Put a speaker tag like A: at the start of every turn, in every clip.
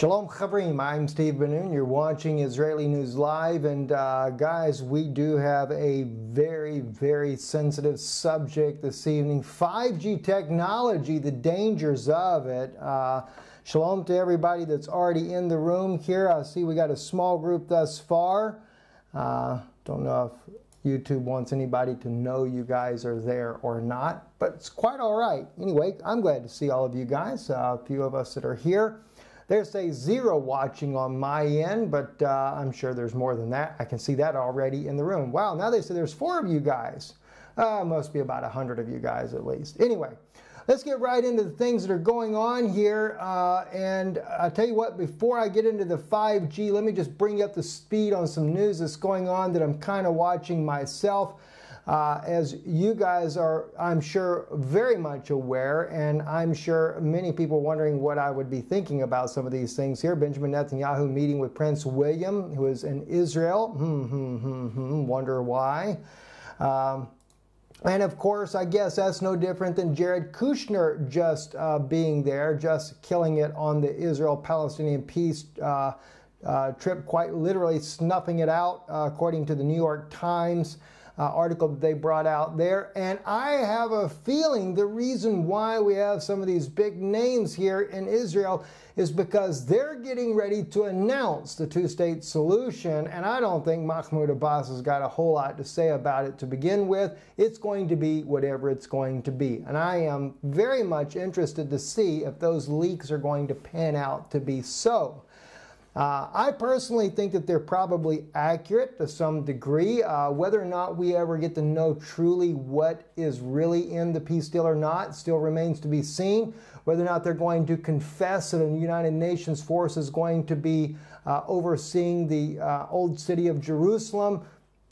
A: Shalom Chavrim, I'm Steve Ben-Nun. You're watching Israeli News Live, and guys, we do have a very sensitive subject this evening. 5G technology, the dangers of it. Shalom to everybody that's already in the room here. I see we got a small group thus far. Don't know if YouTube wants anybody to know you guys are there or not, but it's quite all right. Anyway, I'm glad to see all of you guys, a few of us that are here. There's a 0 watching on my end, but I'm sure there's more than that. I can see that already in the room. Wow, now they say there's 4 of you guys. Must be about 100 of you guys at least. Anyway, let's get right into the things that are going on here. And I'll tell you what, before I get into the 5G, let me just bring you up to speed on some news that's going on that I'm kind of watching myself. As you guys are, I'm sure, very much aware, and I'm sure many people wondering what I would be thinking about some of these things here. Benjamin Netanyahu meeting with Prince William, who is in Israel. Wonder why. And of course, I guess that's no different than Jared Kushner just being there, just killing it on the Israel-Palestinian peace trip, quite literally snuffing it out, according to the New York Times article that they brought out there. And I have a feeling the reason why we have some of these big names here in Israel is because they're getting ready to announce the two-state solution, and I don't think Mahmoud Abbas has got a whole lot to say about it to begin with. It's going to be whatever it's going to be, and I am very much interested to see if those leaks are going to pan out to be so. I personally think that they're probably accurate to some degree. Whether or not we ever get to know truly what is really in the peace deal or not still remains to be seen. Whether or not they're going to confess that the United Nations force is going to be overseeing the old city of Jerusalem,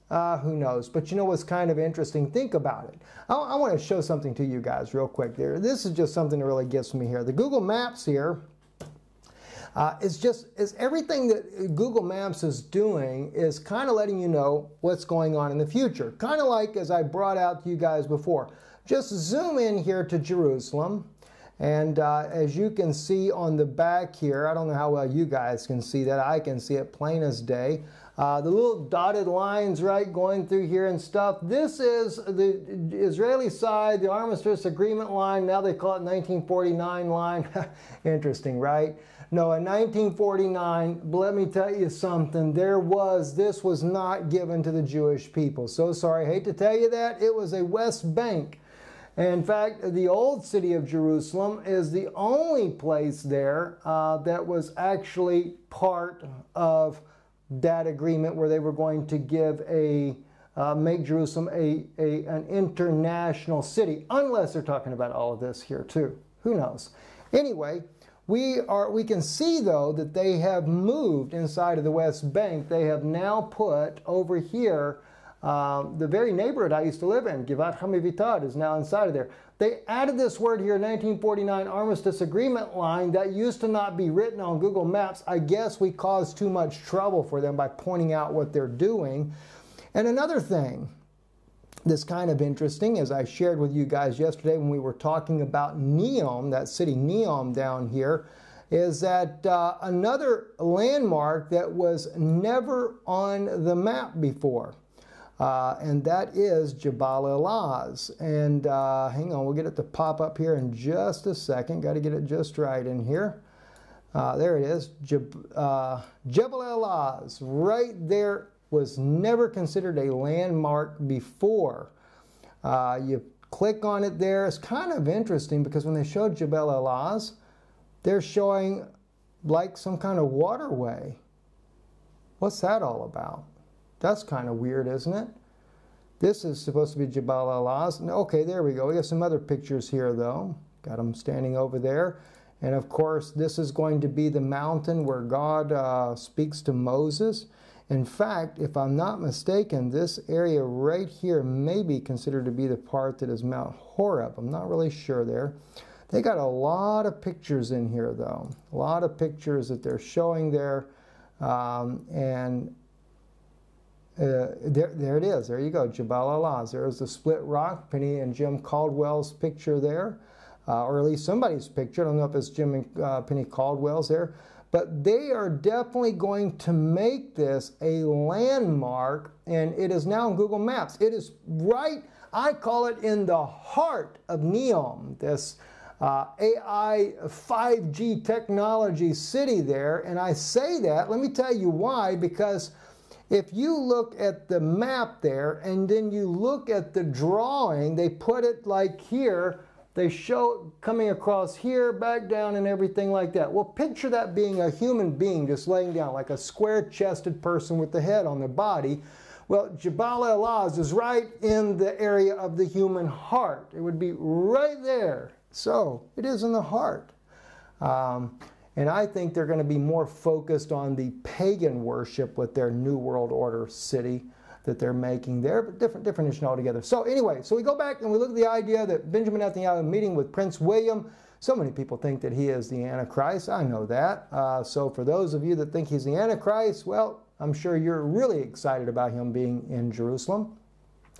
A: who knows? But you know what's kind of interesting? Think about it. I want to show something to you guys real quick there. This is just something that really gets me here. The Google Maps here. Is everything that Google Maps is doing is kind of letting you know what's going on in the future. Kind of like as I brought out to you guys before. Just zoom in here to Jerusalem. And as you can see on the back here, I don't know how well you guys can see that. I can see it plain as day. The little dotted lines, right, going through here and stuff. This is the Israeli side, the armistice agreement line. Now they call it 1949 line. Interesting, right? No, in 1949, let me tell you something. This was not given to the Jewish people. So sorry, hate to tell you that. It was a West Bank. In fact, the old city of Jerusalem is the only place there that was actually part of that agreement where they were going to give make Jerusalem an international city, unless they're talking about all of this here too. Who knows? Anyway, we can see though that they have moved inside of the West Bank. They have now put over here the very neighborhood I used to live in, Givat Hamivitad, is now inside of there. They added this word here, 1949 Armistice Agreement line, that used to not be written on Google Maps. I guess we caused too much trouble for them by pointing out what they're doing. And another thing that's kind of interesting, as I shared with you guys yesterday when we were talking about Neom, that city Neom down here, is that another landmark that was never on the map before. And that is Jabal El-Az. And hang on, we'll get it to pop up here in just a second. Got to get it just right in here. There it is. Jabal El-Az, right there, was never considered a landmark before. You click on it there. It's kind of interesting because when they showed Jabal El-Az, they're showing like some kind of waterway. What's that all about? That's kind of weird, isn't it? This is supposed to be Jabal El-Az. Okay, there we go. We got some other pictures here, though. Got them standing over there. And, of course, this is going to be the mountain where God speaks to Moses. In fact, if I'm not mistaken, this area right here may be considered to be the part that is Mount Horeb. I'm not really sure there. They got a lot of pictures in here, though. A lot of pictures that they're showing there. There it is. There you go. Jabal El-Az. There's the split rock. Penny and Jim Caldwell's picture there. Or at least somebody's picture. I don't know if it's Jim and Penny Caldwell's there. But they are definitely going to make this a landmark, and it is now in Google Maps. It is right, I call it in the heart of Neom, this AI 5G technology city there. And I say that, let me tell you why, because if you look at the map there and then you look at the drawing, they put it like here. They show coming across here, back down, and everything like that. Well, picture that being a human being just laying down, like a square-chested person with the head on their body. Well, Jabal el-Laz is right in the area of the human heart. It would be right there. So, it is in the heart. And I think they're going to be more focused on the pagan worship with their New World Order city that they're making there, but different issue altogether. So anyway, so we go back and we look at the idea that Benjamin Netanyahu meeting with Prince William. So many people think that he is the Antichrist. I know that. So for those of you that think he's the Antichrist, well, I'm sure you're really excited about him being in Jerusalem.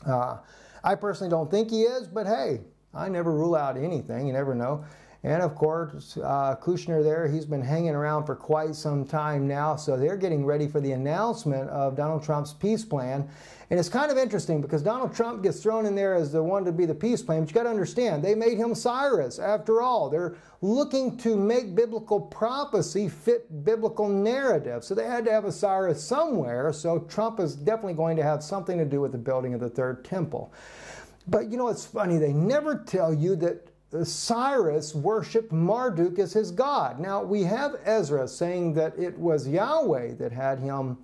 A: I personally don't think he is, but hey, I never rule out anything. You never know. And of course, Kushner there, he's been hanging around for quite some time now, so they're getting ready for the announcement of Donald Trump's peace plan. And it's kind of interesting because Donald Trump gets thrown in there as the one to be the peace plan, but you got to understand, they made him Cyrus. After all, they're looking to make biblical prophecy fit biblical narrative. So they had to have a Cyrus somewhere, so Trump is definitely going to have something to do with the building of the third temple. But you know, it's funny, they never tell you that Cyrus worshipped Marduk as his god. Now, we have Ezra saying that it was Yahweh that had him,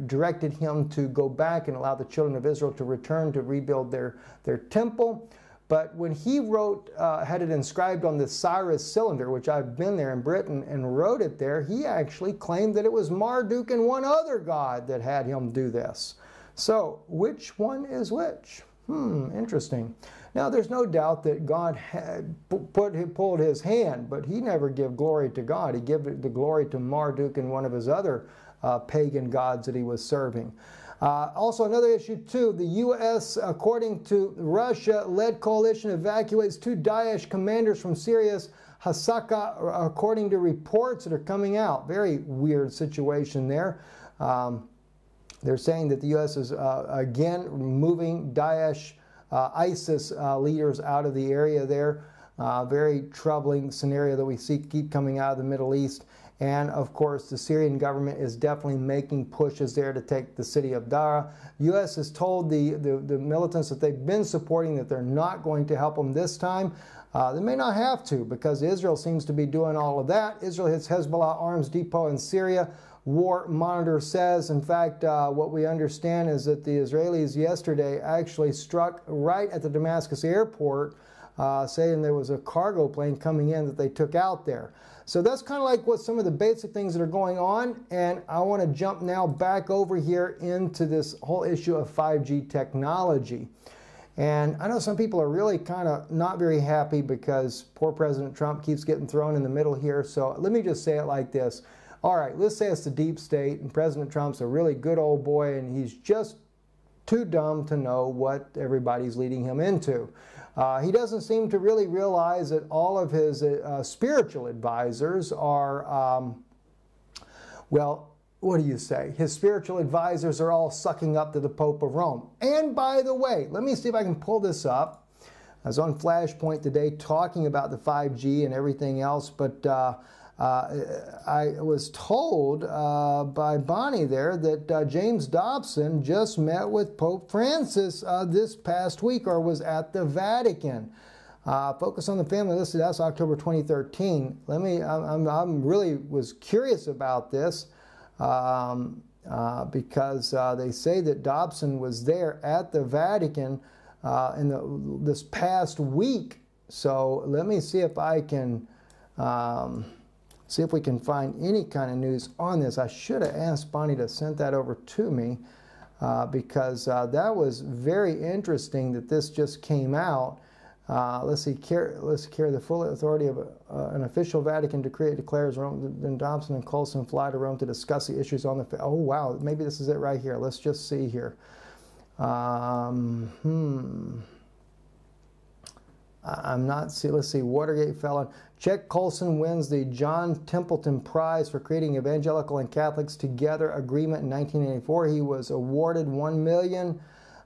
A: directed him to go back and allow the children of Israel to return to rebuild their temple. But when he wrote, had it inscribed on the Cyrus cylinder, which I've been there in Britain and wrote it there, he actually claimed that it was Marduk and one other god that had him do this. So, which one is which? Interesting. Now, there's no doubt that God had pulled his hand, but he never gave glory to God. He gave the glory to Marduk and one of his other pagan gods that he was serving. Also, another issue, too, the U.S., according to Russia-led coalition, evacuates 2 Daesh commanders from Syria's Hasaka, according to reports that are coming out. Very weird situation there. They're saying that the U.S. is, again, moving Daesh, ISIS leaders out of the area there. Very troubling scenario that we see keep coming out of the Middle East. And, of course, the Syrian government is definitely making pushes there to take the city of Dara. The U.S. has told the militants that they've been supporting that they're not going to help them this time. They may not have to because Israel seems to be doing all of that. Israel hits Hezbollah arms depot in Syria. War Monitor says, in fact, what we understand is that the Israelis yesterday actually struck right at the Damascus airport, saying there was a cargo plane coming in that they took out there. So that's kind of like what some of the basic things that are going on, and I want to jump now back over here into this whole issue of 5G technology. And I know some people are really kind of not very happy because poor President Trump keeps getting thrown in the middle here. So let me just say it like this. All right, let's say it's the deep state and President Trump's a really good old boy and he's just too dumb to know what everybody's leading him into. He doesn't seem to really realize that all of his spiritual advisors are, well, what do you say? His spiritual advisors are all sucking up to the Pope of Rome. And by the way, let me see if I can pull this up. I was on Flashpoint today talking about the 5G and everything else, but I was told by Bonnie there that James Dobson just met with Pope Francis this past week, or was at the Vatican. Focus on the Family listed, that's October 2013. I'm really was curious about this because they say that Dobson was there at the Vatican this past week. So let me see if I can see if we can find any kind of news on this. I should have asked Bonnie to send that over to me because that was very interesting that this just came out. Let's see, let's carry the full authority of an official Vatican decree. It declares Rome, then Dobson and Coulson fly to Rome to discuss the issues on the... Oh, wow, maybe this is it right here. Let's just see here. I'm not, let's see, Watergate felon. Chet Colson wins the John Templeton Prize for creating Evangelical and Catholics Together agreement in 1984. He was awarded $1 million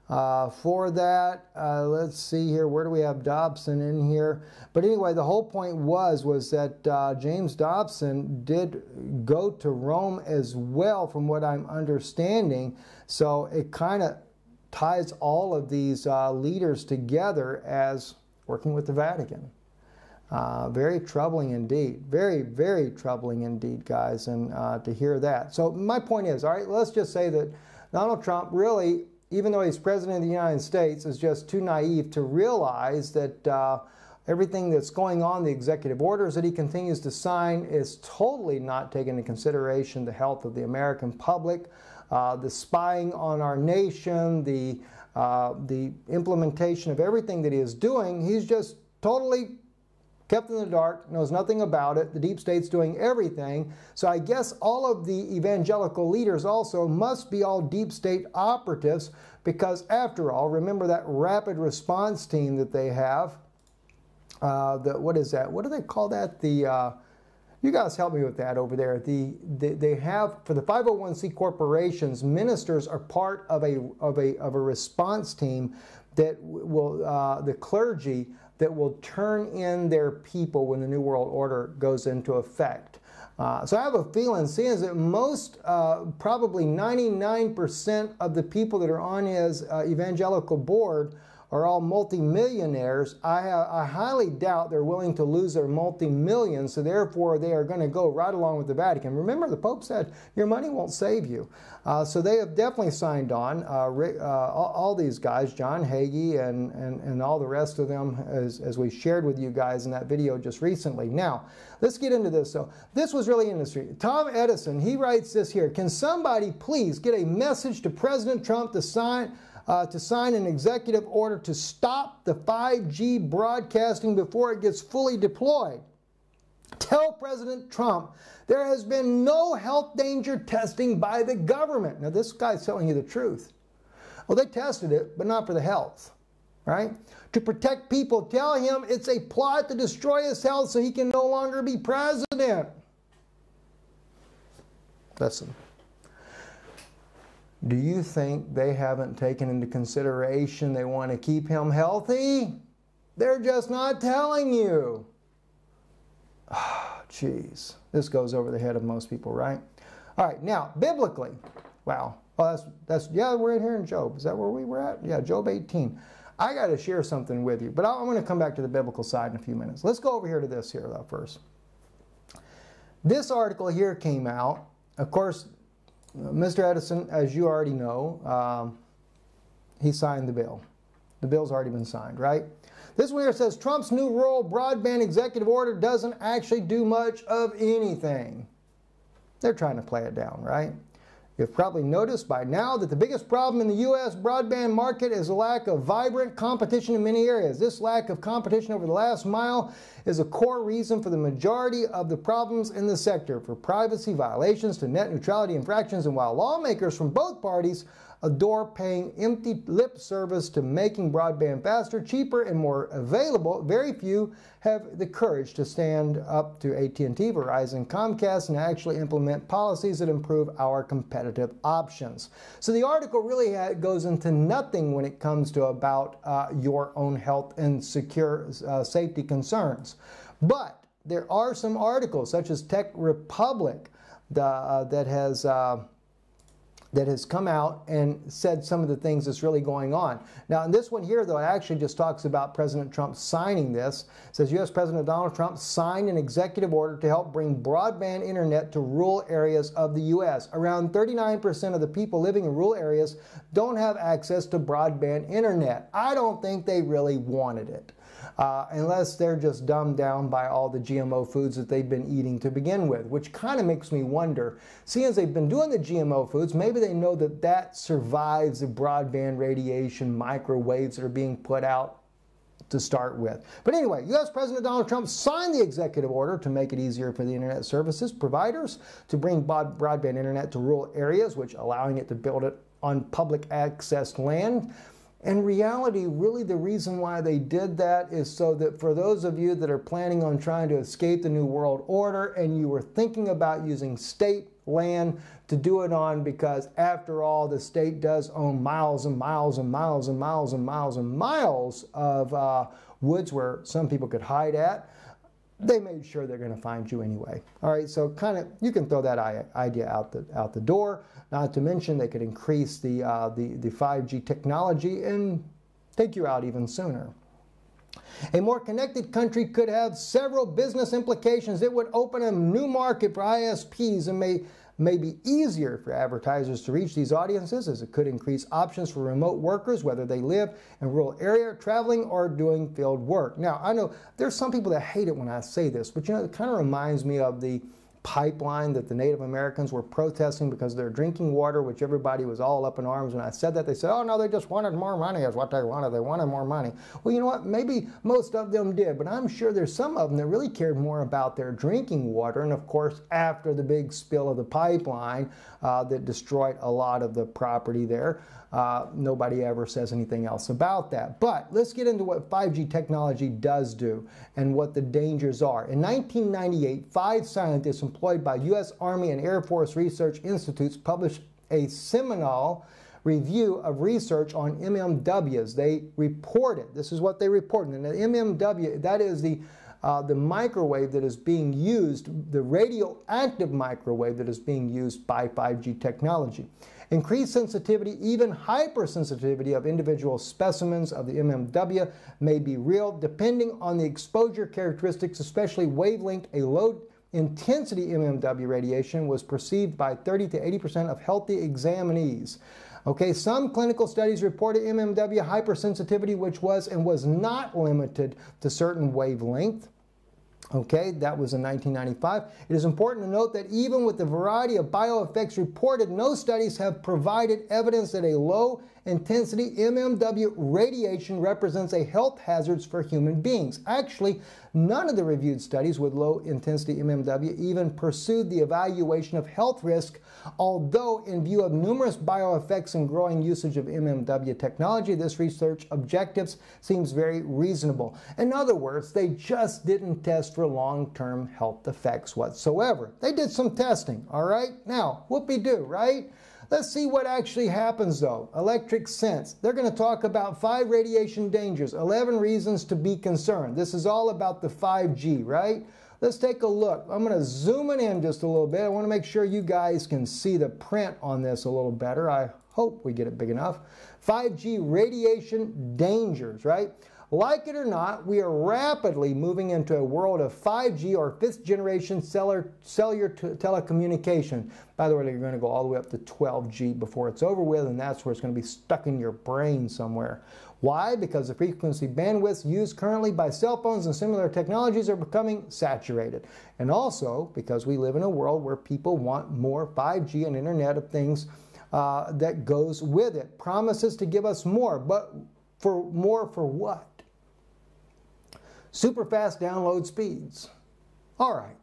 A: for that. Let's see here, where do we have Dobson in here? But anyway, the whole point was that James Dobson did go to Rome as well, from what I'm understanding. So it kind of ties all of these leaders together as working with the Vatican. Very troubling indeed. Very, very troubling indeed, guys, and to hear that. So my point is, all right, let's just say that Donald Trump really, even though he's president of the United States, is just too naive to realize that everything that's going on, the executive orders that he continues to sign, is totally not taking into consideration the health of the American public, the spying on our nation, the implementation of everything that he is doing. He's just totally kept in the dark, knows nothing about it. The deep state's doing everything. So I guess all of the evangelical leaders also must be all deep state operatives, because after all, remember that rapid response team that they have. What is that? What do they call that? You guys help me with that over there. They have, for the 501c corporations, ministers are part of a response team that will, the clergy, that will turn in their people when the New World Order goes into effect. So I have a feeling, seeing as that most, probably 99% of the people that are on his evangelical board are all multimillionaires, I highly doubt they're willing to lose their multi-millions, so therefore they are going to go right along with the Vatican. Remember, the Pope said, your money won't save you. So they have definitely signed on. All these guys, John Hagee and all the rest of them, as we shared with you guys in that video just recently. Now, let's get into this. So this was really interesting. Tom Edison, he writes this here: can somebody please get a message to President Trump to sign an executive order to stop the 5G broadcasting before it gets fully deployed. Tell President Trump there has been no health danger testing by the government. Now, this guy's telling you the truth. Well, they tested it, but not for the health, right? To protect people, tell him it's a plot to destroy his health so he can no longer be president. Listen. Do you think they haven't taken into consideration they want to keep him healthy? They're just not telling you. Jeez, this goes over the head of most people, right? All right, now, biblically, wow. Well, yeah, we're in here in Job. Is that where we were at? Yeah, Job 18. I got to share something with you, but I'm going to come back to the biblical side in a few minutes. Let's go over here to this here, though, first. This article here came out. Of course, Mr. Edison, as you already know, he signed the bill. The bill's already been signed, right? This one here says Trump's new rural broadband executive order doesn't actually do much of anything. They're trying to play it down, right? You've probably noticed by now that the biggest problem in the U.S. broadband market is a lack of vibrant competition in many areas. This lack of competition over the last mile is a core reason for the majority of the problems in the sector, from privacy violations to net neutrality infractions. And while lawmakers from both parties adore paying empty lip service to making broadband faster, cheaper, and more available, very few have the courage to stand up to AT&T, Verizon, Comcast, and actually implement policies that improve our competitive options. So the article really goes into nothing when it comes to about your own health and secure safety concerns. But there are some articles, such as Tech Republic, that has come out and said some of the things that's really going on. Now, in this one here, though, it actually just talks about President Trump signing this. It says U.S. President Donald Trump signed an executive order to help bring broadband internet to rural areas of the U.S. Around 39% of the people living in rural areas don't have access to broadband internet. I don't think they really wanted it. Unless they're just dumbed down by all the GMO foods that they've been eating to begin with, which kind of makes me wonder, seeing as they've been doing the GMO foods, maybe they know that that survives the broadband radiation microwaves that are being put out to start with. But anyway, U.S. President Donald Trump signed the executive order to make it easier for the internet services providers to bring broadband internet to rural areas, which allowing it to build it on public access land. In reality, really the reason why they did that is so that for those of you that are planning on trying to escape the New World Order and you were thinking about using state land to do it on, because after all, the state does own miles and miles and miles and miles and miles and miles of woods where some people could hide at, they made sure they're going to find you anyway. All right, so kind of you can throw that idea out the door. Not to mention they could increase the 5G technology and take you out even sooner. A more connected country could have several business implications. It would open a new market for ISPs and may be easier for advertisers to reach these audiences, as it could increase options for remote workers, whether they live in rural area, traveling, or doing field work. Now, I know there's some people that hate it when I say this, but you know, it kind of reminds me of the pipeline that the Native Americans were protesting because they're drinking water, which everybody was all up in arms. When I said that, they said, oh no, they just wanted more money is what they wanted. They wanted more money. Well, you know what? Maybe most of them did, but I'm sure there's some of them that really cared more about their drinking water. And of course, after the big spill of the pipeline that destroyed a lot of the property there, nobody ever says anything else about that. But let's get into what 5G technology does do and what the dangers are. In 1998, 5 scientists employed by U.S. Army and Air Force Research Institutes published a seminal review of research on MMWs. They reported, this is what they reported, and the MMW, that is the microwave that is being used, the radioactive microwave that is being used by 5G technology. Increased sensitivity, even hypersensitivity of individual specimens of the MMW may be real depending on the exposure characteristics, especially wavelength. A low intensity MMW radiation was perceived by 30 to 80% of healthy examinees. Okay, some clinical studies reported MMW hypersensitivity, which was and was not limited to certain wavelength. Okay, that was in 1995. It is important to note that even with the variety of bioeffects reported, no studies have provided evidence that a low-intensity MMW radiation represents a health hazard for human beings. Actually, none of the reviewed studies with low-intensity MMW even pursued the evaluation of health risk, although in view of numerous bioeffects and growing usage of MMW technology, this research objectives seems very reasonable. In other words, they just didn't test for long-term health effects whatsoever. They did some testing, all right? Now, whoopee-doo, right? Let's see what actually happens though. Electric sense. They're going to talk about 5 radiation dangers, 11 reasons to be concerned. This is all about the 5G, right? Let's take a look. I'm going to zoom it in just a little bit. I want to make sure you guys can see the print on this a little better. I hope we get it big enough. 5G radiation dangers, right? Like it or not, we are rapidly moving into a world of 5G or 5th generation cellular telecommunication. By the way, they're going to go all the way up to 12G before it's over with, and that's where it's going to be stuck in your brain somewhere. Why? Because the frequency bandwidths used currently by cell phones and similar technologies are becoming saturated. And also because we live in a world where people want more 5G and Internet of Things that goes with it. Promises to give us more, but for what? Super fast download speeds. All right.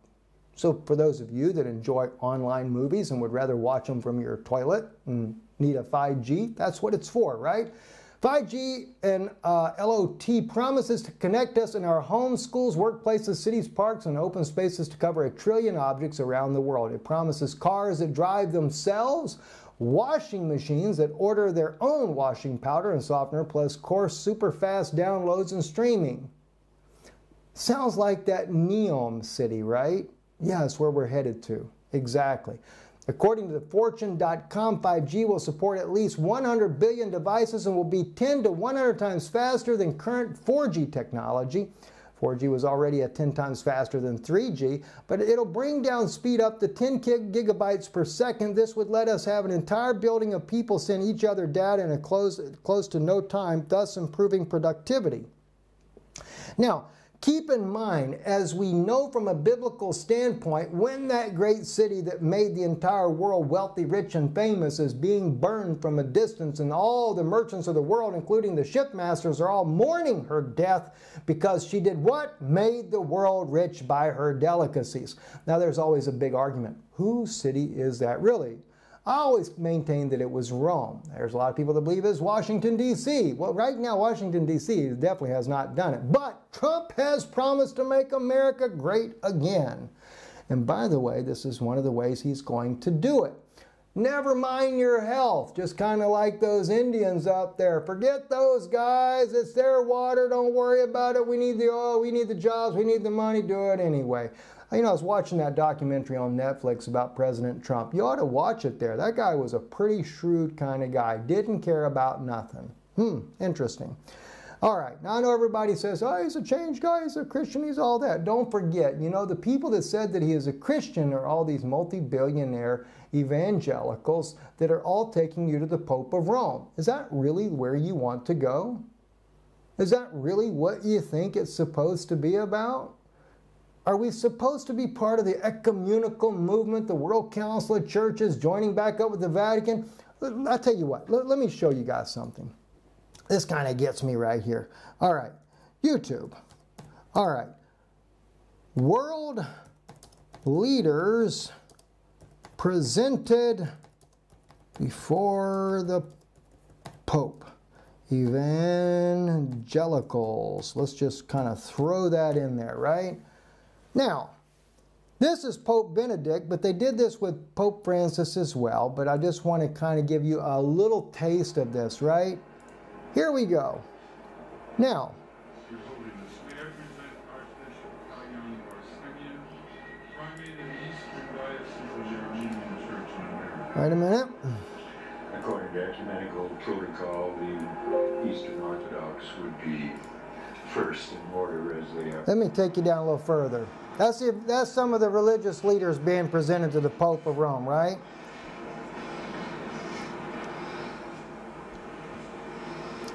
A: So for those of you that enjoy online movies and would rather watch them from your toilet and need a 5G, that's what it's for, right? 5G and LOT promises to connect us in our homes, schools, workplaces, cities, parks, and open spaces to cover 1 trillion objects around the world. It promises cars that drive themselves, washing machines that order their own washing powder and softener, plus course super fast downloads and streaming. Sounds like that Neom city, right? Yeah, that's where we're headed to. Exactly. According to Fortune.com, 5G will support at least 100 billion devices and will be 10 to 100 times faster than current 4G technology. 4G was already at 10 times faster than 3G, but it'll bring down speed up to 10 gigabytes per second. This would let us have an entire building of people send each other data in a close to no time, thus improving productivity. Now, keep in mind, as we know from a biblical standpoint, when that great city that made the entire world wealthy, rich, and famous is being burned from a distance, and all the merchants of the world, including the shipmasters, are all mourning her death because she did what? Made the world rich by her delicacies. Now, there's always a big argument. Whose city is that really? I always maintained that it was Rome. There's a lot of people that believe it's Washington, D.C. Well, right now, Washington, D.C. definitely has not done it. But Trump has promised to make America great again. And by the way, this is one of the ways he's going to do it. Never mind your health, just kind of like those Indians out there. Forget those guys, it's their water, don't worry about it. We need the oil, we need the jobs, we need the money, do it anyway. You know, I was watching that documentary on Netflix about President Trump. You ought to watch it there. That guy was a pretty shrewd kind of guy. Didn't care about nothing. Interesting. All right, now I know everybody says, oh, he's a changed guy, he's a Christian, he's all that. Don't forget, you know, the people that said that he is a Christian are all these multi-billionaire evangelicals that are all taking you to the Pope of Rome. Is that really where you want to go? Is that really what you think it's supposed to be about? Are we supposed to be part of the ecumenical movement, the World Council of Churches joining back up with the Vatican? I'll tell you what, let me show you guys something. This kind of gets me right here. All right, YouTube. All right, world leaders presented before the Pope. Evangelicals. Let's just kind of throw that in there, right? Now, this is Pope Benedict, but they did this with Pope Francis as well, but I just want to kind of give you a little taste of this, right? Here we go. Now,
B: Your Holiness, may I present Archbishop Kayan Arsenian, Primate of the Eastern Diocese of the Armenian Church in America.
A: wait a minute.
C: According to ecumenical protocol, the Eastern Orthodox would be first in order as they are.
A: Let me take you down a little further. That's some of the religious leaders being presented to the Pope of Rome, right?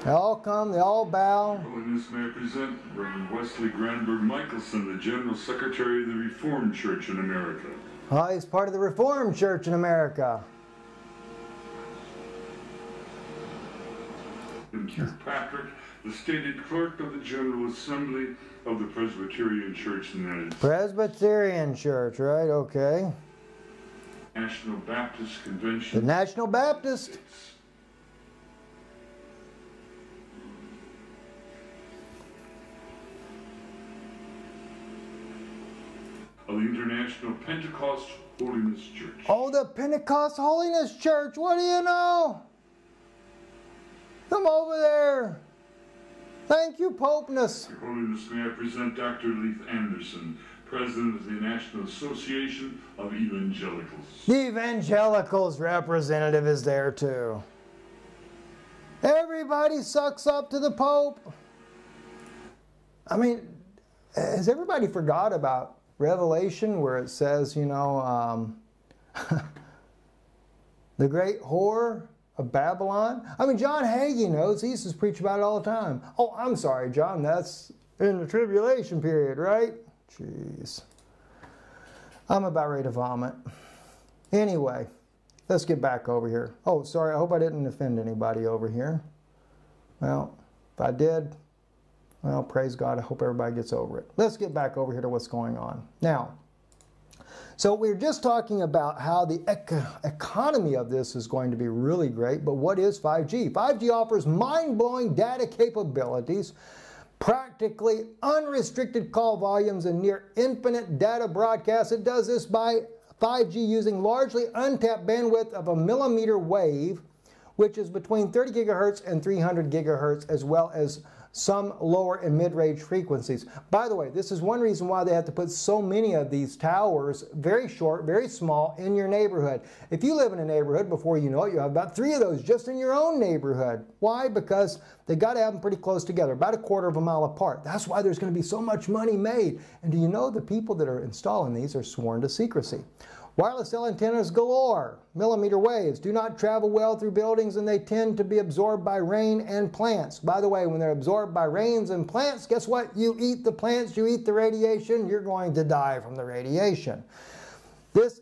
A: They all come, they all bow.
B: Holiness, may I present Reverend Wesley Granberg Michelson, the General Secretary of the Reformed Church in America.
A: Oh, he's part of the Reformed Church in America.
B: And Kirkpatrick, the stated clerk of the General Assembly of the Presbyterian Church in the United States.
A: Presbyterian Church, right? Okay.
B: National Baptist Convention.
A: The National Baptist.
B: Of the International Pentecost Holiness Church.
A: Oh, the Pentecost Holiness Church. What do you know? Come over there. Thank you, Popeness.
B: Your Holiness, may I present Dr. Leith Anderson, President of the National Association of Evangelicals.
A: The Evangelicals representative is there too. Everybody sucks up to the Pope. I mean, has everybody forgot about Revelation where it says, you know, the great whore of Babylon? I mean, John Hagee knows. He used to preach about it all the time. Oh, I'm sorry, John. That's in the tribulation period, right? Jeez. I'm about ready to vomit. Anyway, let's get back over here. Oh, sorry. I hope I didn't offend anybody over here. Well, if I did, well, praise God. I hope everybody gets over it. Let's get back over here to what's going on. Now, so we're just talking about how the economy of this is going to be really great, but what is 5G? 5G offers mind-blowing data capabilities, practically unrestricted call volumes, and near infinite data broadcasts. It does this by 5G using largely untapped bandwidth of a millimeter wave, which is between 30 gigahertz and 300 gigahertz, as well as some lower and mid-range frequencies. By the way, this is one reason why they have to put so many of these towers, very short, very small, in your neighborhood. If you live in a neighborhood, before you know it, you have about 3 of those just in your own neighborhood. Why? Because they got to have them pretty close together, about 1/4 of a mile apart. That's why there's going to be so much money made. And do you know the people that are installing these are sworn to secrecy? Wireless cell antennas galore. Millimeter waves do not travel well through buildings, and they tend to be absorbed by rain and plants. By the way, when they're absorbed by rains and plants, guess what? You eat the plants, you eat the radiation, you're going to die from the radiation. This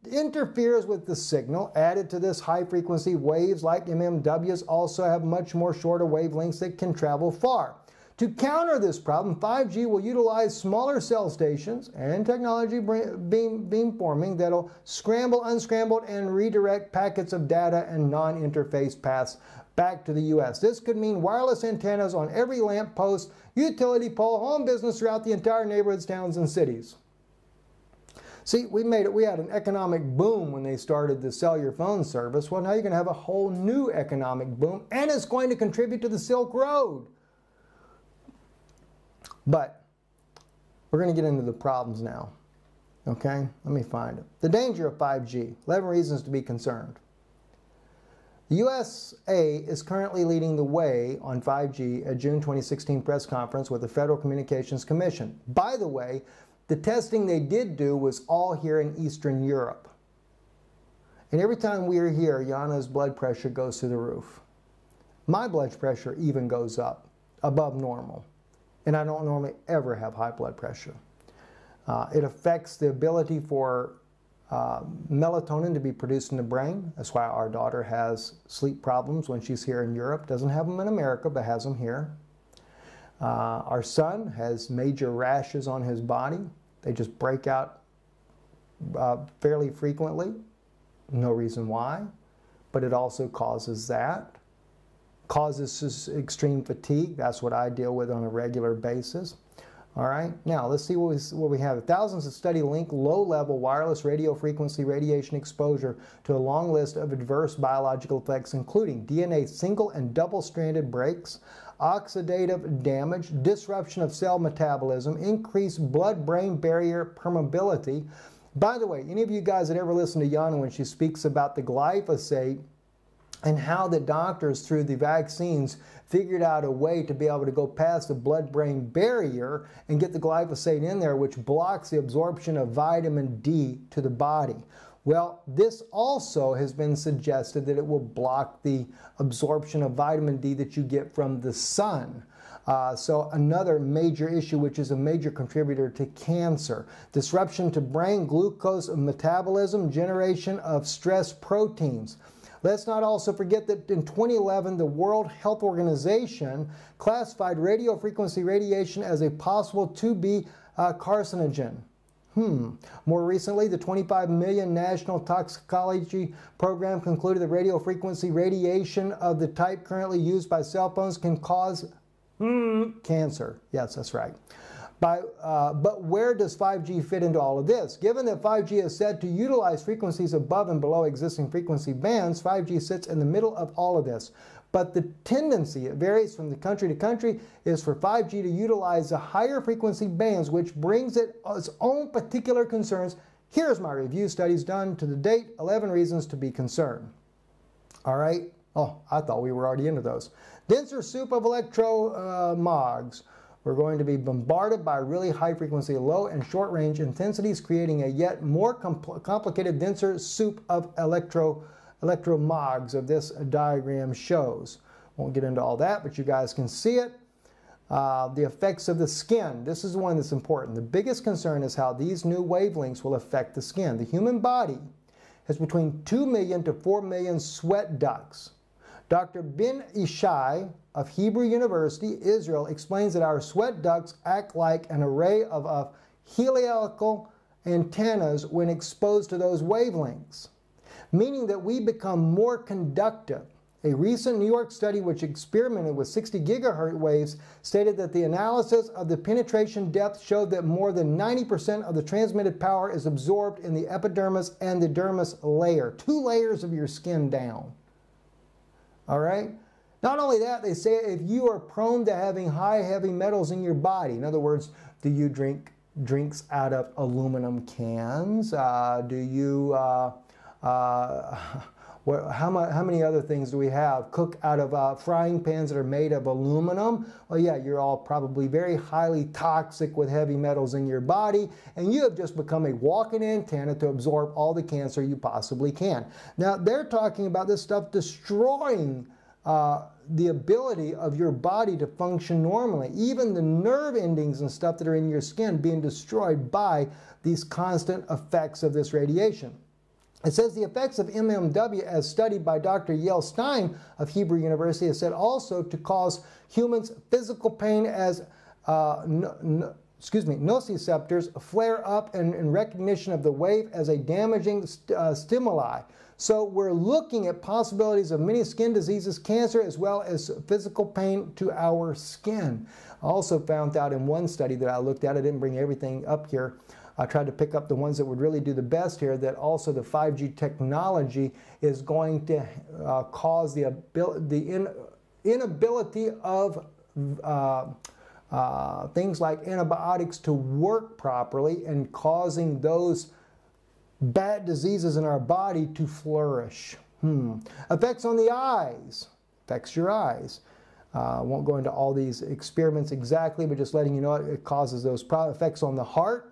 A: interferes with the signal. Added to this, high-frequency waves like MMWs also have much more shorter wavelengths that can travel far. To counter this problem, 5G will utilize smaller cell stations and technology beamforming that'll scramble, unscramble, and redirect packets of data and non-interface paths back to the U.S. This could mean wireless antennas on every lamp post, utility pole, home business throughout the entire neighborhoods, towns, and cities. See, we had an economic boom when they started the cellular phone service. Well, now you're going to have a whole new economic boom, and it's going to contribute to the Silk Road. But we're going to get into the problems now. Okay? Let me find it. The danger of 5G. 11 reasons to be concerned. The USA is currently leading the way on 5G at June 2016 press conference with the Federal Communications Commission. By the way, the testing they did do was all here in Eastern Europe. And every time we are here, Yana's blood pressure goes through the roof. My blood pressure even goes up above normal. And I don't normally ever have high blood pressure. It affects the ability for melatonin to be produced in the brain. That's why our daughter has sleep problems when she's here in Europe. Doesn't have them in America, but has them here. Our son has major rashes on his body. They just break out fairly frequently. No reason why, but it also causes that. Causes extreme fatigue. That's what I deal with on a regular basis. All right, now let's see what we have. Thousands of studies link low-level wireless radio frequency radiation exposure to a long list of adverse biological effects, including DNA single and double-stranded breaks, oxidative damage, disruption of cell metabolism, increased blood-brain barrier permeability. By the way, any of you guys that ever listen to Yana when she speaks about the glyphosate and how the doctors, through the vaccines, figured out a way to be able to go past the blood-brain barrier and get the glyphosate in there, which blocks the absorption of vitamin D to the body. Well, this also has been suggested that it will block the absorption of vitamin D that you get from the sun. So another major issue, which is a major contributor to cancer. Disruption to brain glucose metabolism, generation of stress proteins. Let's not also forget that in 2011, the World Health Organization classified radio frequency radiation as a possible 2B carcinogen. More recently, the 25 million National Toxicology Program concluded that radio frequency radiation of the type currently used by cell phones can cause cancer. Yes, that's right. But where does 5G fit into all of this? Given that 5G is said to utilize frequencies above and below existing frequency bands, 5G sits in the middle of all of this. But the tendency, it varies from the country to country, is for 5G to utilize the higher frequency bands, which brings its own particular concerns. Here's my review studies done to the date, 11 reasons to be concerned. All right? Oh, I thought we were already into those. Denser soup of electromogs. We're going to be bombarded by really high frequency, low and short range intensities, creating a yet more complicated, denser soup of electromogs of this diagram shows. Won't get into all that, but you guys can see it. The effects of the skin. This is the one that's important. The biggest concern is how these new wavelengths will affect the skin. The human body has between 2 million to 4 million sweat ducts. Dr. Ben Ishai of Hebrew University, Israel, explains that our sweat ducts act like an array of helical antennas when exposed to those wavelengths, meaning that we become more conductive. A recent New York study which experimented with 60 gigahertz waves stated that the analysis of the penetration depth showed that more than 90% of the transmitted power is absorbed in the epidermis and the dermis layer, 2 layers of your skin down. All right? Not only that, they say if you are prone to having high heavy metals in your body, in other words, do you drink drinks out of aluminum cans? Do you, how many other things do we have? Cook out of frying pans that are made of aluminum? Well, yeah, you're all probably very highly toxic with heavy metals in your body, and you have just become a walking antenna to absorb all the cancer you possibly can. Now, they're talking about this stuff destroying the ability of your body to function normally. Even the nerve endings and stuff that are in your skin being destroyed by these constant effects of this radiation. It says the effects of MMW, as studied by Dr. Yale Stein of Hebrew University, is said also to cause humans physical pain as nociceptors flare up in recognition of the wave as a damaging stimuli. So we're looking at possibilities of many skin diseases, cancer, as well as physical pain to our skin. I also found out in one study that I looked at, I didn't bring everything up here, I tried to pick up the ones that would really do the best here, that also the 5G technology is going to cause the inability of things like antibiotics to work properly and causing those bad diseases in our body to flourish. Effects on the eyes. Affects your eyes. I won't go into all these experiments exactly, but just letting you know it causes those effects on the heart.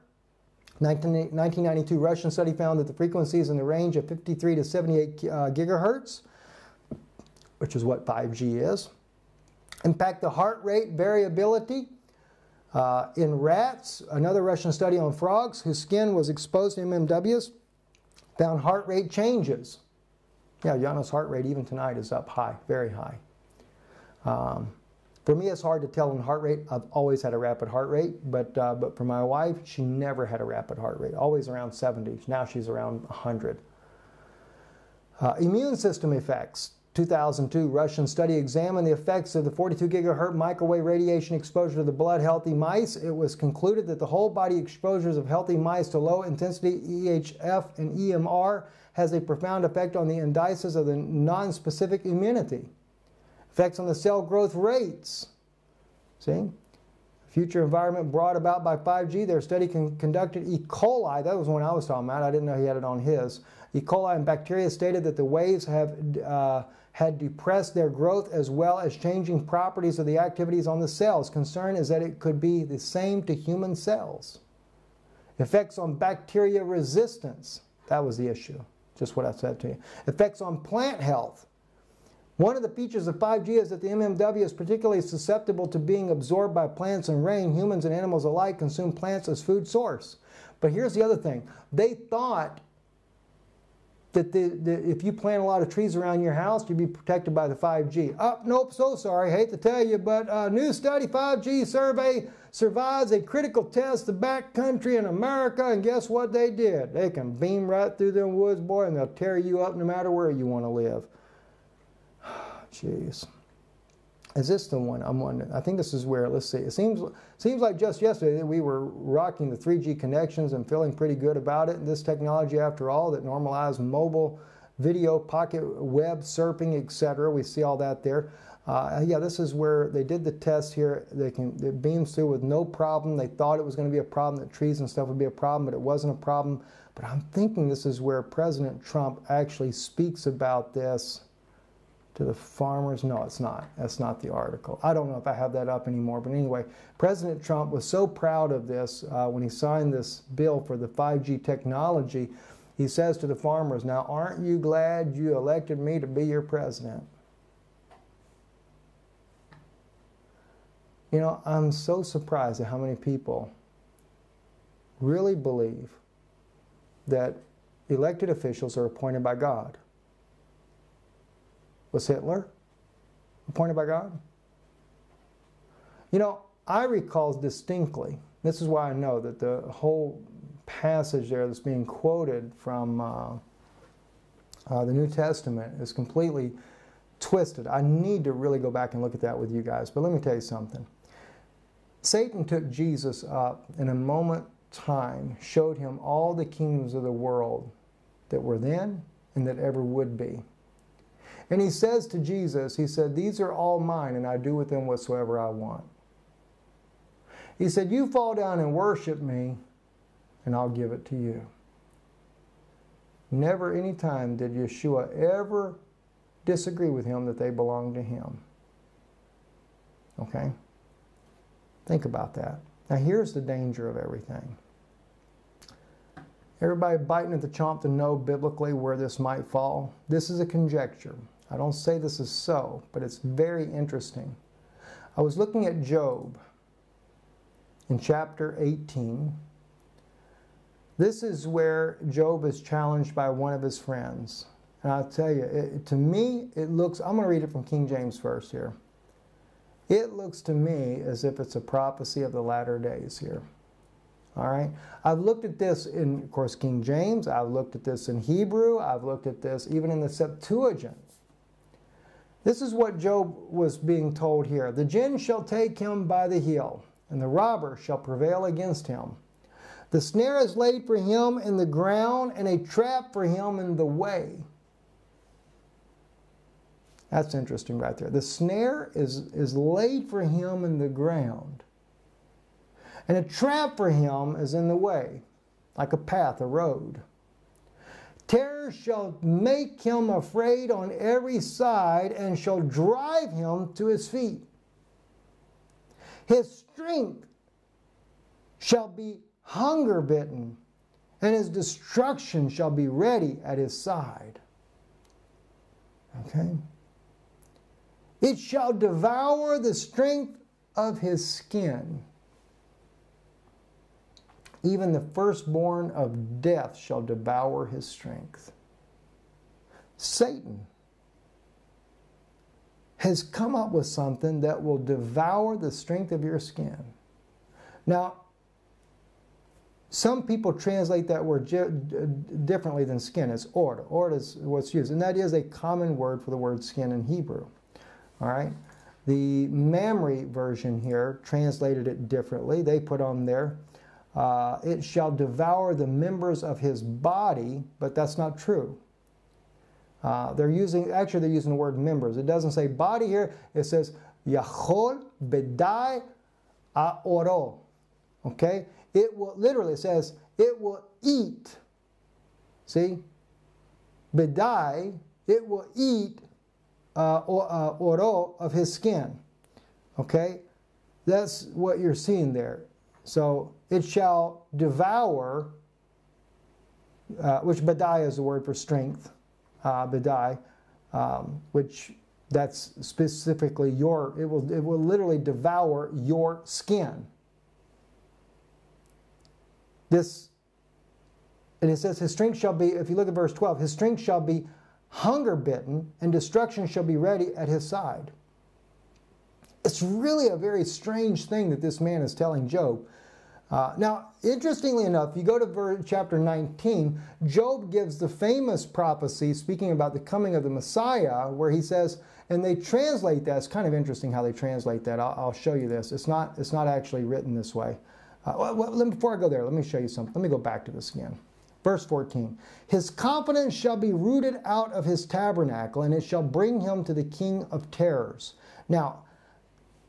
A: 1992 Russian study found that the frequencies in the range of 53 to 78 gigahertz, which is what 5G is, impact the heart rate variability. In rats, another Russian study on frogs whose skin was exposed to MMWs found heart rate changes. Yeah, Yana's heart rate even tonight is up high, very high. For me, it's hard to tell in heart rate. I've always had a rapid heart rate, but for my wife, she never had a rapid heart rate, always around 70. Now she's around 100. Immune system effects. 2002 Russian study examined the effects of the 42 gigahertz microwave radiation exposure to the blood healthy mice. It was concluded that the whole body exposures of healthy mice to low intensity EHF and EMR has a profound effect on the indices of the non-specific immunity. Effects on the cell growth rates. See? Future environment brought about by 5G. Their study conducted E. coli. That was one I was talking about. I didn't know he had it on his. E. coli and bacteria stated that the waves had depressed their growth as well as changing properties of the activities on the cells. Concern is that it could be the same to human cells. Effects on bacteria resistance. That was the issue. Just what I said to you. Effects on plant health. One of the features of 5G is that the MMW is particularly susceptible to being absorbed by plants and rain. Humans and animals alike consume plants as food source. But here's the other thing. They thought that if you plant a lot of trees around your house, you'd be protected by the 5G. Oh, nope, so sorry, hate to tell you, but a new study, 5G survey, survives a critical test, the backcountry in America, and guess what they did? They can beam right through them woods, boy, and they'll tear you up no matter where you want to live. Jeez. Is this the one? I'm wondering. I think this is where, let's see. It seems like just yesterday that we were rocking the 3G connections and feeling pretty good about it. And this technology, after all, that normalized mobile video, pocket web, surfing, etc. We see all that there. Yeah, this is where they did the test here. It beams through with no problem. They thought it was going to be a problem, that trees and stuff would be a problem, but it wasn't a problem. But I'm thinking this is where President Trump actually speaks about this to the farmers. No, it's not. That's not the article. I don't know if I have that up anymore. But anyway, President Trump was so proud of this when he signed this bill for the 5G technology. He says to the farmers, now, aren't you glad you elected me to be your president? You know, I'm so surprised at how many people really believe that elected officials are appointed by God. Was Hitler appointed by God? You know, I recall distinctly, this is why I know that the whole passage there that's being quoted from the New Testament is completely twisted. I need to really go back and look at that with you guys. But let me tell you something. Satan took Jesus up in a moment time, showed him all the kingdoms of the world that were then and that ever would be. And he says to Jesus, he said, these are all mine, and I do with them whatsoever I want. He said, you fall down and worship me, and I'll give it to you. Never any time did Yeshua ever disagree with him that they belong to him. Okay? Think about that. Now here's the danger of everything. Everybody biting at the chomp to know biblically where this might fall. This is a conjecture. I don't say this is so, but it's very interesting. I was looking at Job in chapter 18. This is where Job is challenged by one of his friends. And I'll tell you, to me, it looks, I'm going to read it from King James first here. It looks to me as if it's a prophecy of the latter days here. All right? I've looked at this in, of course, King James. I've looked at this in Hebrew. I've looked at this even in the Septuagint. This is what Job was being told here. The jinn shall take him by the heel, and the robber shall prevail against him. The snare is laid for him in the ground, and a trap for him in the way. That's interesting right there. The snare is laid for him in the ground. And a trap for him is in the way, like a path, a road. Terror shall make him afraid on every side and shall drive him to his feet. His strength shall be hunger bitten, and his destruction shall be ready at his side. Okay? It shall devour the strength of his skin. Even the firstborn of death shall devour his strength. Satan has come up with something that will devour the strength of your skin. Now, some people translate that word differently than skin. It's ord. Ord is what's used. And that is a common word for the word skin in Hebrew. All right? The Mamre version here translated it differently. They put on there, it shall devour the members of his body, but that's not true. They're using the word members. It doesn't say body here. It says Yachol bedai aoro. Okay? It will, literally it says, it will eat. See? Bedai, it will eat oro of his skin. Okay? That's what you're seeing there. So, it shall devour, which bedai is the word for strength, bedai, which that's specifically it will literally devour your skin. And it says his strength shall be, if you look at verse 12, his strength shall be hunger bitten and destruction shall be ready at his side. It's really a very strange thing that this man is telling Job. Now, interestingly enough, you go to chapter 19, Job gives the famous prophecy speaking about the coming of the Messiah, where he says, and they translate that. It's kind of interesting how they translate that. I'll show you this. It's not actually written this way. Before I go there, let me show you something. Let me go back to this again. Verse 14. His confidence shall be rooted out of his tabernacle, and it shall bring him to the king of terrors. Now,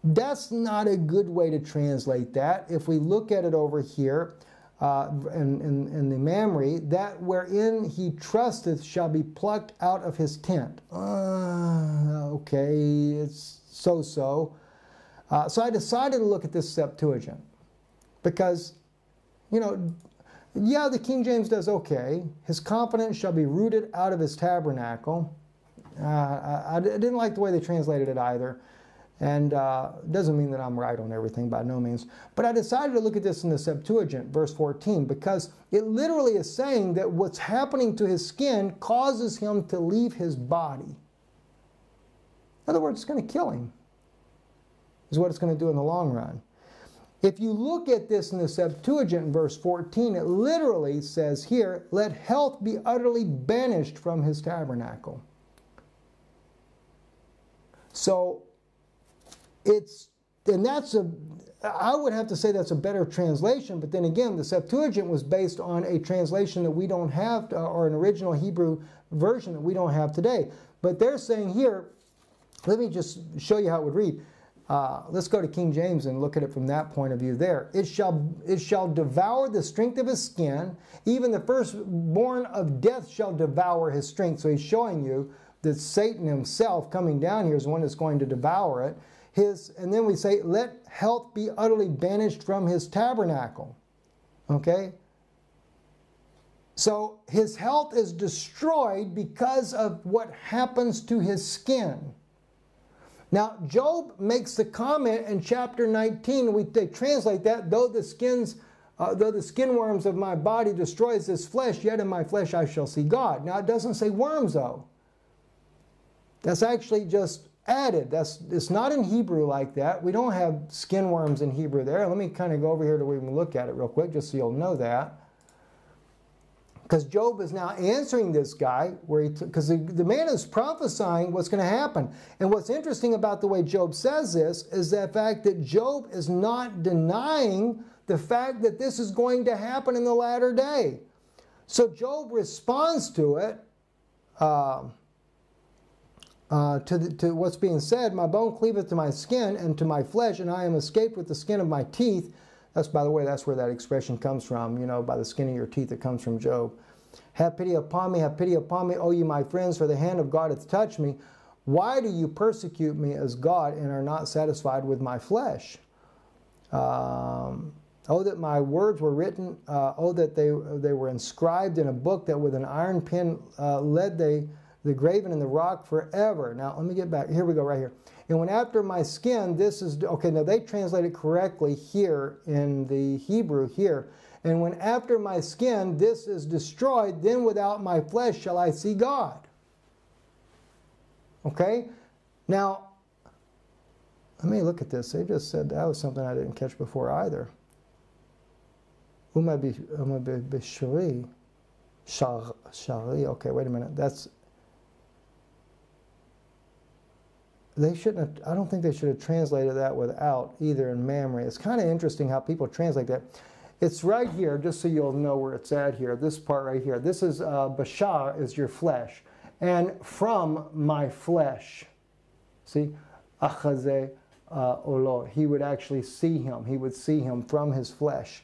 A: that's not a good way to translate that. If we look at it over here in the Mamre, that wherein he trusteth shall be plucked out of his tent. Okay, it's so-so. So I decided to look at this Septuagint because, yeah, the King James does okay. His confidence shall be rooted out of his tabernacle. I didn't like the way they translated it either. And it doesn't mean that I'm right on everything, by no means. But I decided to look at this in the Septuagint, verse 14, because it literally is saying that what's happening to his skin causes him to leave his body. In other words, it's going to kill him, is what it's going to do in the long run. If you look at this in the Septuagint in verse 14, it literally says here, let health be utterly banished from his tabernacle. So, I would have to say that's a better translation, but then again, the Septuagint was based on a translation that we don't have, or an original Hebrew version that we don't have today. But they're saying here, let me just show you how it would read. Let's go to King James and look at it from that point of view there. It shall devour the strength of his skin, even the firstborn of death shall devour his strength. So he's showing you that Satan himself coming down here is the one that's going to devour it. And then we say, let health be utterly banished from his tabernacle. Okay? So his health is destroyed because of what happens to his skin. Now, Job makes the comment in chapter 19, they translate that, though the skins though the skin worms of my body destroys this flesh, yet in my flesh I shall see God. Now it doesn't say worms though. That's actually just added. It's not in Hebrew like that. We don't have skin worms in Hebrew there. Let me kind of go over here to where we can look at it real quick just so you'll know that. Because Job is now answering this guy, because the man is prophesying what's going to happen. And what's interesting about the way Job says this is the fact that Job is not denying the fact that this is going to happen in the latter day. So Job responds to it, to what's being said, my bone cleaveth to my skin and to my flesh, and I am escaped with the skin of my teeth. That's, by the way, that's where that expression comes from, you know, by the skin of your teeth. It comes from Job. Have pity upon me, O ye my friends, for the hand of God hath touched me. Why do you persecute me as God and are not satisfied with my flesh? Oh, that my words were written, oh, that they were inscribed in a book, that with an iron pen led they the graven in the rock forever. Now, let me get back. Here we go, right here. And when after my skin, this is, okay, now they translate it correctly here in the Hebrew here. And when after my skin, this is destroyed, then without my flesh shall I see God. Okay? Now, let me look at this. They just said that was something I didn't catch before either. Shari. Okay, wait a minute. They shouldn't have, I don't think they should have translated that without either in memory. It's kind of interesting how people translate that. It's right here, just so you'll know where it's at here. This part right here. This is Bashar is your flesh. And from my flesh. See? Achaze olo. He would actually see him. He would see him from his flesh.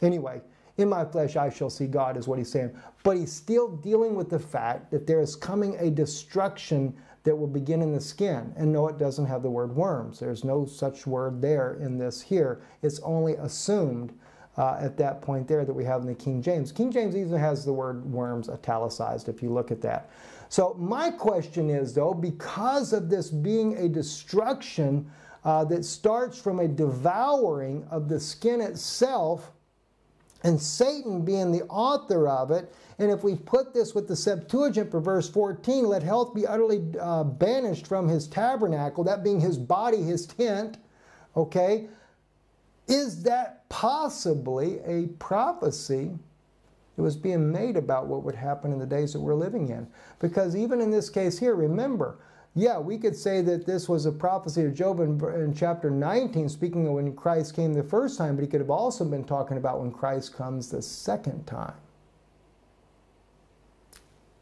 A: Anyway, in my flesh I shall see God is what he's saying. But he's still dealing with the fact that there is coming a destruction that will begin in the skin. And no, it doesn't have the word worms. There's no such word there in this here. It's only assumed at that point there that we have in the King James. King James even has the word worms italicized if you look at that. So my question is, though, because of this being a destruction that starts from a devouring of the skin itself, and Satan being the author of it, and if we put this with the Septuagint for verse 14, let health be utterly banished from his tabernacle, that being his body, his tent, okay? Is that possibly a prophecy that was being made about what would happen in the days that we're living in? Because even in this case here, remember, yeah, we could say that this was a prophecy of Job in chapter 19, speaking of when Christ came the first time, but he could have also been talking about when Christ comes the second time.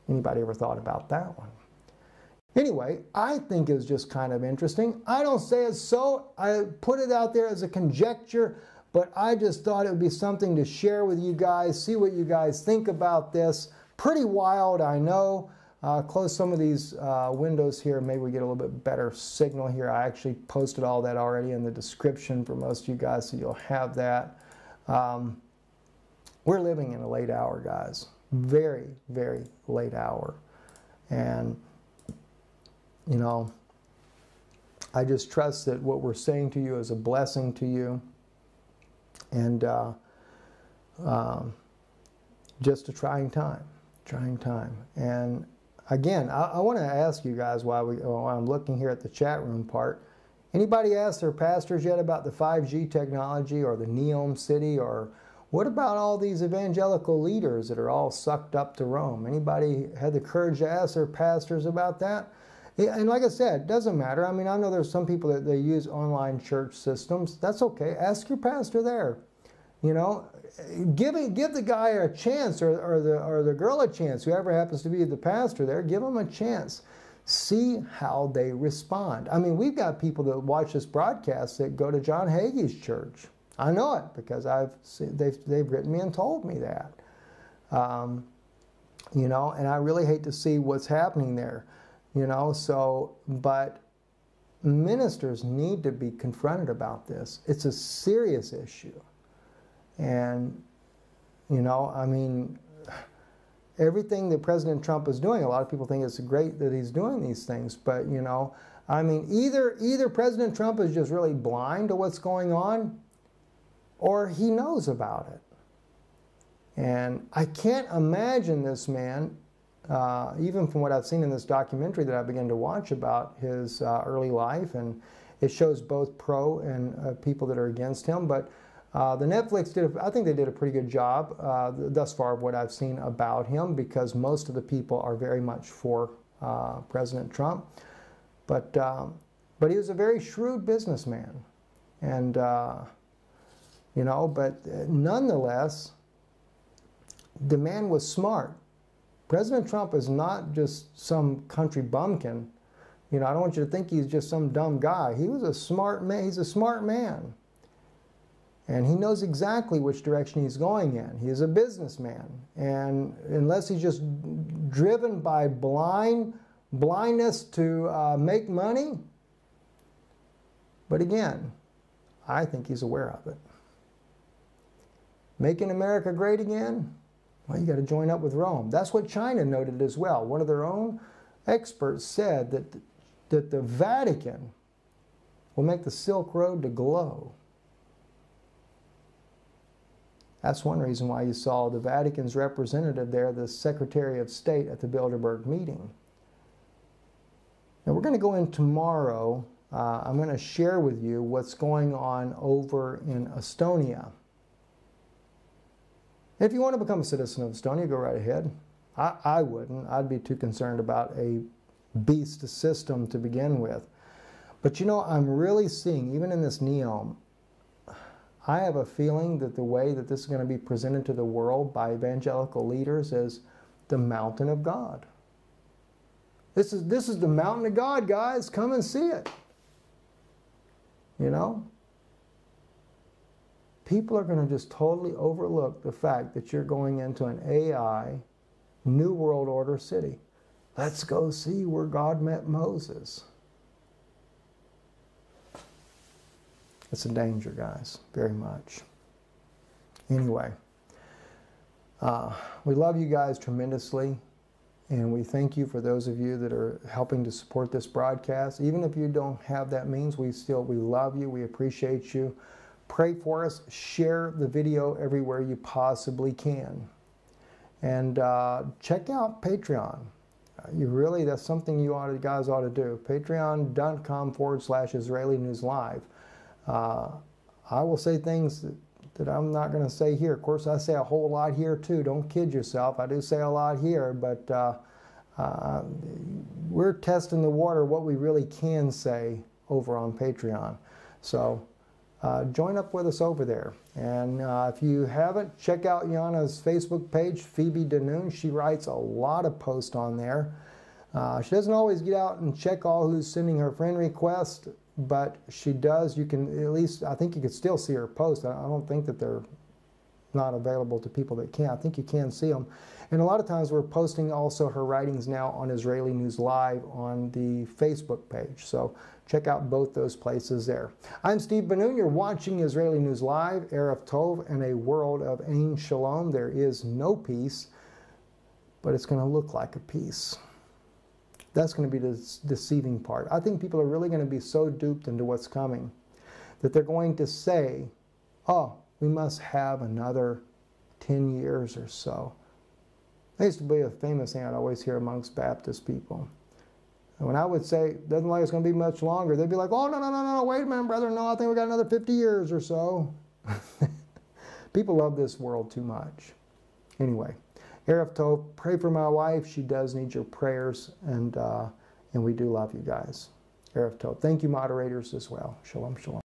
A: Anybody ever thought about that one? Anyway, I think it's just kind of interesting. I don't say it's so. I put it out there as a conjecture, but I just thought it would be something to share with you guys, see what you guys think about this. Pretty wild, I know. Close some of these windows here. Maybe we get a little bit better signal here. I actually posted all that already in the description for most of you guys, so you'll have that. We're living in a late hour, guys. Very, very late hour. And, you know, I just trust that what we're saying to you is a blessing to you. And just a trying time. And again, I want to ask you guys while I'm looking here at the chat room part, anybody asked their pastors yet about the 5G technology or the Neom City, or what about all these evangelical leaders that are all sucked up to Rome? Anybody had the courage to ask their pastors about that? And like I said, it doesn't matter. I mean, I know there's some people that they use online church systems. That's okay. Ask your pastor there. You know, give the guy a chance, or the girl a chance, whoever happens to be the pastor there. Give them a chance. See how they respond. I mean, we've got people that watch this broadcast that go to John Hagee's church. I know it because they've written me and told me that. You know, and I really hate to see what's happening there. You know, so, but ministers need to be confronted about this. It's a serious issue. And, you know, I mean, everything that President Trump is doing, a lot of people think it's great that he's doing these things. But, you know, I mean, either President Trump is just really blind to what's going on, or he knows about it. And I can't imagine this man, even from what I've seen in this documentary that I began to watch about his early life, and it shows both pro and people that are against him. But the Netflix I think they did a pretty good job thus far of what I've seen about him, because most of the people are very much for President Trump. But he was a very shrewd businessman, and you know, but nonetheless, the man was smart. President Trump is not just some country bumpkin. You know, I don't want you to think he's just some dumb guy. He was a smart man. He's a smart man. And he knows exactly which direction he's going in. He is a businessman. And unless he's just driven by blindness to make money, but again, I think he's aware of it. Making America great again? Well, you got to join up with Rome. That's what China noted as well. One of their own experts said that the Vatican will make the Silk Road to glow. That's one reason why you saw the Vatican's representative there, the Secretary of State, at the Bilderberg meeting. Now, we're going to go in tomorrow. I'm going to share with you what's going on over in Estonia. If you want to become a citizen of Estonia, go right ahead. I wouldn't. I'd be too concerned about a beast system to begin with. But you know, I'm really seeing, even in this NEOM, I have a feeling that the way that this is going to be presented to the world by evangelical leaders is the mountain of God. This is the mountain of God, guys. Come and see it. You know? People are going to just totally overlook the fact that you're going into an AI, New World Order city. Let's go see where God met Moses. It's a danger, guys, very much. Anyway, we love you guys tremendously, and we thank you for those of you that are helping to support this broadcast. Even if you don't have that means, we love you, we appreciate you. Pray for us. Share the video everywhere you possibly can. And check out Patreon. That's something you guys ought to do. Patreon.com/Israeli News Live. I will say things that I'm not going to say here. Of course, I say a whole lot here too. Don't kid yourself. I do say a lot here, but we're testing the water what we really can say over on Patreon. So join up with us over there. And if you haven't, check out Yana's Facebook page, Phoebe Danoon. She writes a lot of posts on there. She doesn't always get out and check all who's sending her friend requests, but she does. You can at least, I think you could still see her posts. I don't think that they're not available to people that can. I think you can see them. And a lot of times we're posting also her writings now on Israeli News Live on the Facebook page. So check out both those places there. I'm Steve Benoon. You're watching Israeli News Live, Erev Tov, and a world of Ein Shalom. There is no peace, but it's going to look like a peace. That's going to be the deceiving part. I think people are really going to be so duped into what's coming that they're going to say, oh, we must have another 10 years or so. There used to be a famous thing I'd always hear amongst Baptist people. And when I would say, doesn't like it's going to be much longer, they'd be like, oh, no, wait a minute, brother. No, I think we got another 50 years or so. People love this world too much. Anyway, Erev Tov, pray for my wife. She does need your prayers, and we do love you guys. Erev Tov. Thank you, moderators, as well. Shalom, shalom.